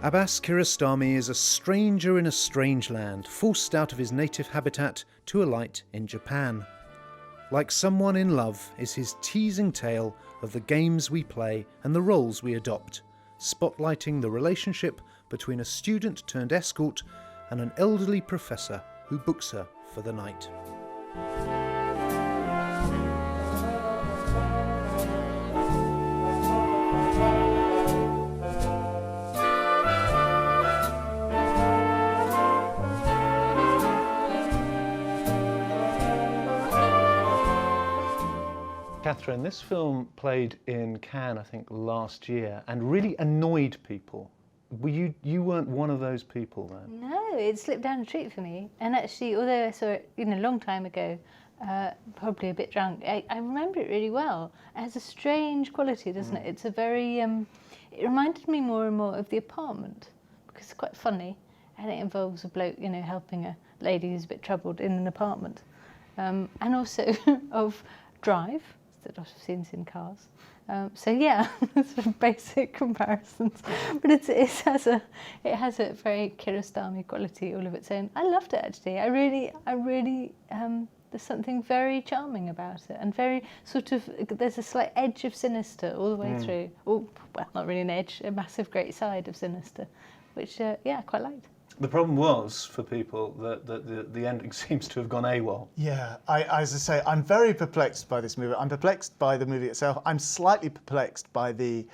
Abbas Kiarostami is a stranger in a strange land, forced out of his native habitat to alight in Japan. Like someone in love is his teasing tale of the games we play and the roles we adopt, spotlighting the relationship between a student turned escort and an elderly professor who books her for the night. Catherine, this film played in Cannes, I think, last year, and really annoyed people. You weren't one of those people then? No, it slipped down a treat for me. And actually, although I saw it a long time ago, probably a bit drunk, I remember it really well. It has a strange quality, doesn't it? It's a very, it reminded me more and more of The Apartment, because it's quite funny, and it involves a bloke, helping a lady who's a bit troubled in an apartment. And also of Drive, that I've seen in cars. So yeah, sort of basic comparisons, but it has a very Kiarostami quality all of its own. I loved it actually. I really there's something very charming about it, and very sort of, there's a slight edge of sinister all the way through. Well, not really an edge, a massive great side of sinister, which I quite liked. The problem was, for people, that the ending seems to have gone AWOL. Yeah, as I say, I'm very perplexed by this movie. I'm perplexed by the movie itself. I'm slightly perplexed by the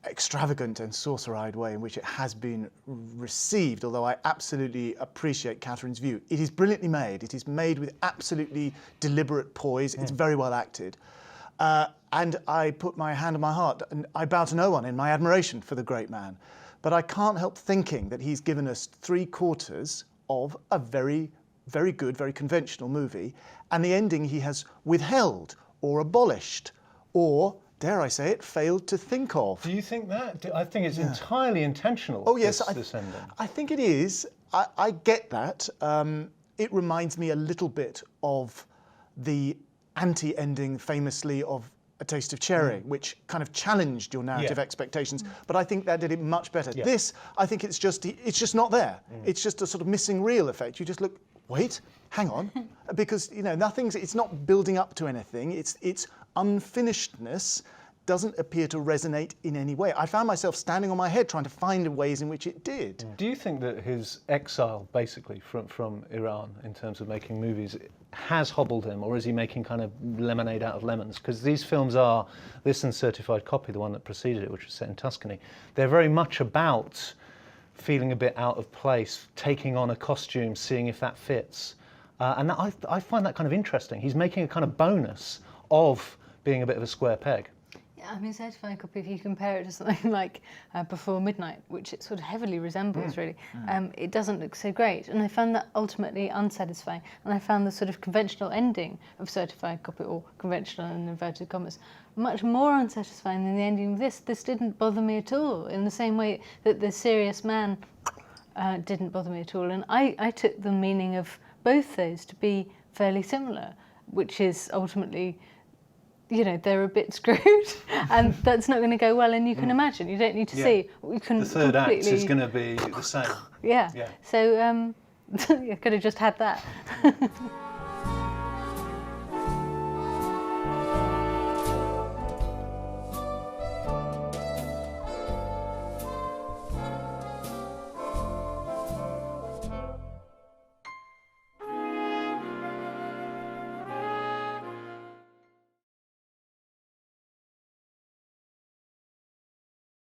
extravagant and saucer-eyed way in which it has been received, although I absolutely appreciate Catherine's view. It is brilliantly made. It is made with absolutely deliberate poise. It's very well acted. And I put my hand on my heart, and I bow to no one in my admiration for the great man. But I can't help thinking that he's given us 3/4 of a very, very good, very conventional movie, and the ending he has withheld or abolished or, dare I say it, failed to think of. Do you think that? I think it's entirely intentional. Oh yes, this ending. I think it is. I get that. It reminds me a little bit of the anti-ending, famously, of A Taste of Cherry, which kind of challenged your narrative expectations, but I think that did it much better. Yeah. This, I think it's just not there. It's just a sort of missing reel effect. You just look, wait, hang on, because it's not building up to anything. Its unfinishedness doesn't appear to resonate in any way. I found myself standing on my head trying to find ways in which it did. Do you think that his exile, basically, from Iran in terms of making movies, has hobbled him, or is he making kind of lemonade out of lemons? Because these films are, this and Certified Copy, the one that preceded it, which was set in Tuscany, they're very much about feeling a bit out of place, taking on a costume, seeing if that fits. And I find that kind of interesting. He's making a kind of bonus of being a bit of a square peg. I mean, Certified Copy, if you compare it to something like Before Midnight, which it sort of heavily resembles, really, it doesn't look so great. And I found that ultimately unsatisfying. And I found the sort of conventional ending of Certified Copy, or conventional in inverted commas, much more unsatisfying than the ending of this. This didn't bother me at all, in the same way that The Serious Man didn't bother me at all. And I took the meaning of both those to be fairly similar, which is ultimately, they're a bit screwed, and that's not going to go well. And you can imagine, you don't need to see. You can the third act is going to be the same. Yeah. So I could have just had that.